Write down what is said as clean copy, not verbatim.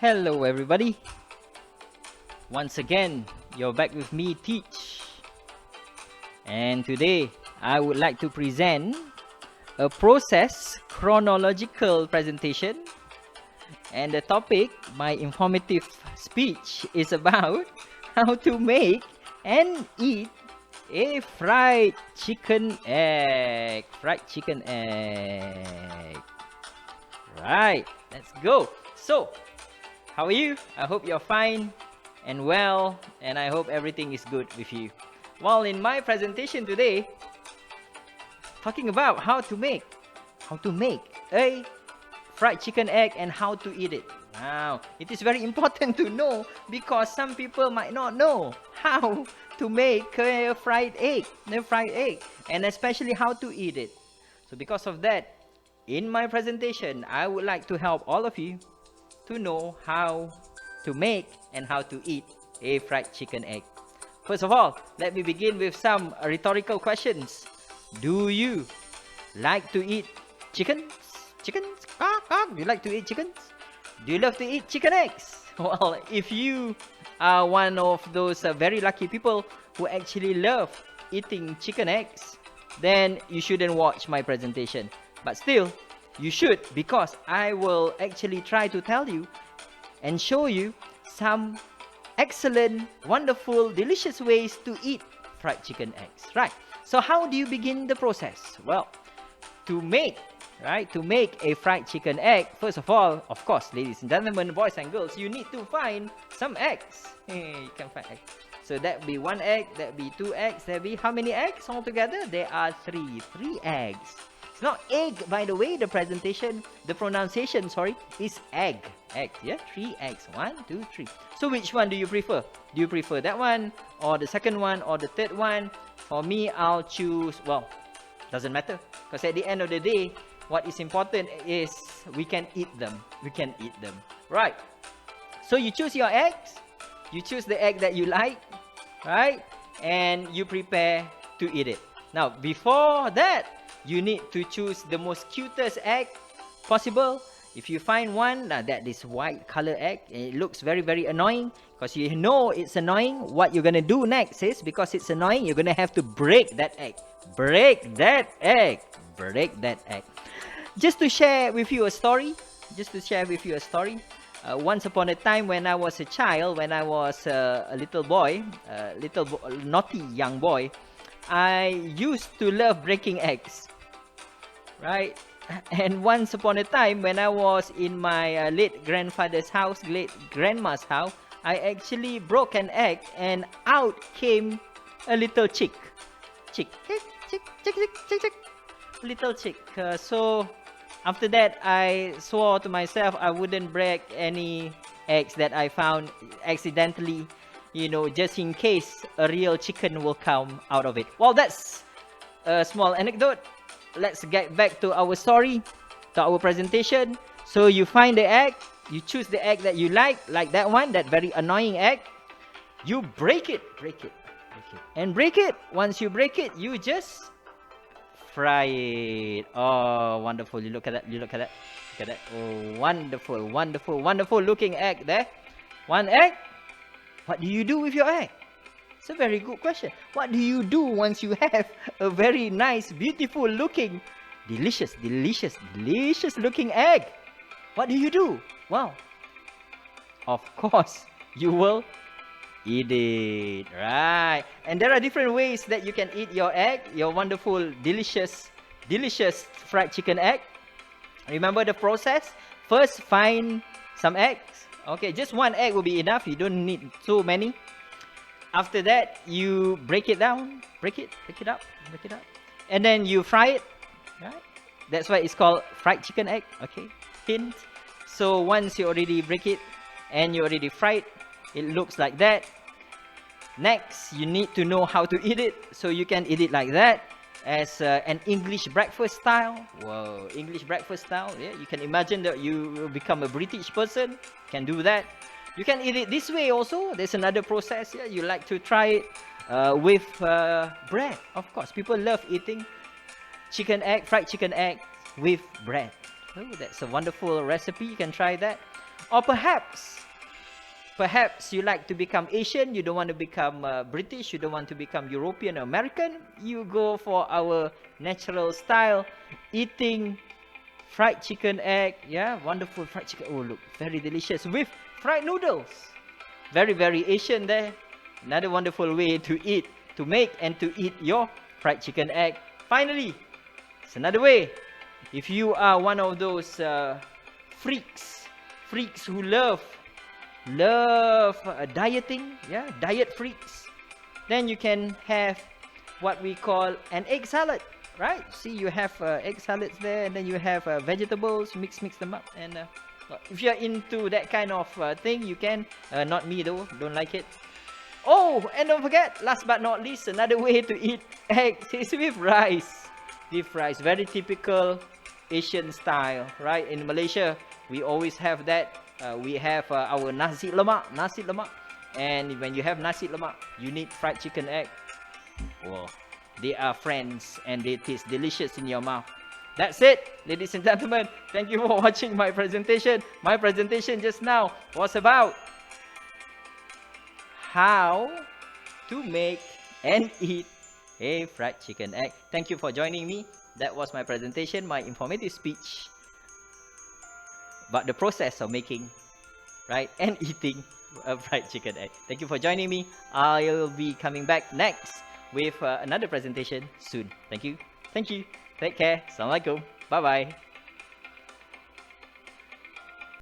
Hello everybody, once again you're back with me Teech, and today I would like to present a process chronological presentation, and the topic, my informative speech, is about how to make and eat a fried chicken egg. Right, let's go. So how are you? I hope you're fine and well, and I hope everything is good with you. Well, in my presentation today, talking about how to make a fried chicken egg and how to eat it. Now, it is very important to know because some people might not know how to make a fried egg, and especially how to eat it. So because of that, in my presentation, I would like to help all of you to know how to make and how to eat a fried chicken egg. First of all, let me begin with some rhetorical questions. Do you like to eat chickens? Do you like to eat chickens? Do you love to eat chicken eggs? Well, if you are one of those very lucky people who actually love eating chicken eggs, then you shouldn't watch my presentation. But still, you should, because I will actually try to tell you and show you some excellent, wonderful, delicious ways to eat fried chicken eggs. Right. So how do you begin the process? Well, to make a fried chicken egg, first of all, of course, ladies and gentlemen, boys and girls, you need to find some eggs. You can find eggs. So that be one egg, that be two eggs, that be how many eggs altogether? There are three eggs. It's not egg, by the way. The pronunciation, is egg. Yeah, 3 eggs. 1, 2, 3. So which one do you prefer? Do you prefer that one, or the second one, or the third one? For me, I'll choose, well, doesn't matter, because at the end of the day, what is important is we can eat them. Right. So you choose your eggs. You choose the egg that you like, right? And you prepare to eat it. Now, before that, you need to choose the most cutest egg possible. If you find one that is white color egg and it looks very, very annoying, because you know it's annoying, what you're gonna do next is, because it's annoying, you're gonna have to break that egg. Just to share with you a story. Once upon a time, when I was a child, when I was a little boy, naughty young boy, I used to love breaking eggs. Right? And once upon a time, when I was in my late grandfather's house, late grandma's house, I actually broke an egg, and out came a little chick. Little chick. So after that, I swore to myself I wouldn't break any eggs that I found accidentally, just in case a real chicken will come out of it. Well, that's a small anecdote. Let's get back to our story, to our presentation. So you find the egg, you choose the egg that you like that one, that very annoying egg. You break it. Once you break it, you just fry it. Oh, wonderful. You look at that. Oh, wonderful looking egg there. One egg. What do you do with your egg? It's a very good question. What do you do once you have a very nice, beautiful looking, delicious looking egg? What do you do? Well, of course, you will eat it, right? And there are different ways that you can eat your egg, your wonderful, delicious fried chicken egg. Remember the process? First, find some eggs. Okay, just one egg will be enough. You don't need so many. After that, you break it down, break it up, and then you fry it, right? That's why it's called fried chicken egg. Okay, hint. So once you already break it and you already fry it, it looks like that. Next, you need to know how to eat it. So you can eat it like that, as an English breakfast style. Whoa, English breakfast style. Yeah, you can imagine that you will become a British person. Can do that. You can eat it this way also. There's another process. Yeah, you like to try it with bread. Of course, people love eating fried chicken egg with bread. Oh, that's a wonderful recipe. You can try that. Or perhaps you like to become Asian, you don't want to become British, you don't want to become European or American, you go for our natural style, eating fried chicken egg. Yeah, wonderful fried chicken. Oh, look, very delicious with fried noodles. Very, very Asian there. Another wonderful way to eat, to make and to eat your fried chicken egg. Finally, it's another way. If you are one of those freaks who love dieting, yeah, diet freaks, then you can have what we call an egg salad, right? See, you have egg salads there, and then you have vegetables, mix them up, and if you're into that kind of thing, you can. Not me though, don't like it. Oh, and don't forget, last but not least, another way to eat eggs is with rice. With rice, very typical Asian style, right? In Malaysia, we always have that. We have our nasi lemak, and when you have nasi lemak, you need fried chicken egg. Whoa, they are friends and they taste delicious in your mouth. That's it, ladies and gentlemen. Thank you for watching my presentation. My presentation just now was about how to make and eat a fried chicken egg. Thank you for joining me. That was my presentation, my informative speech about the process of making, right, and eating a fried chicken egg. Thank you for joining me. I'll be coming back next with another presentation soon. Thank you. Take care. Assalamualaikum. Bye bye.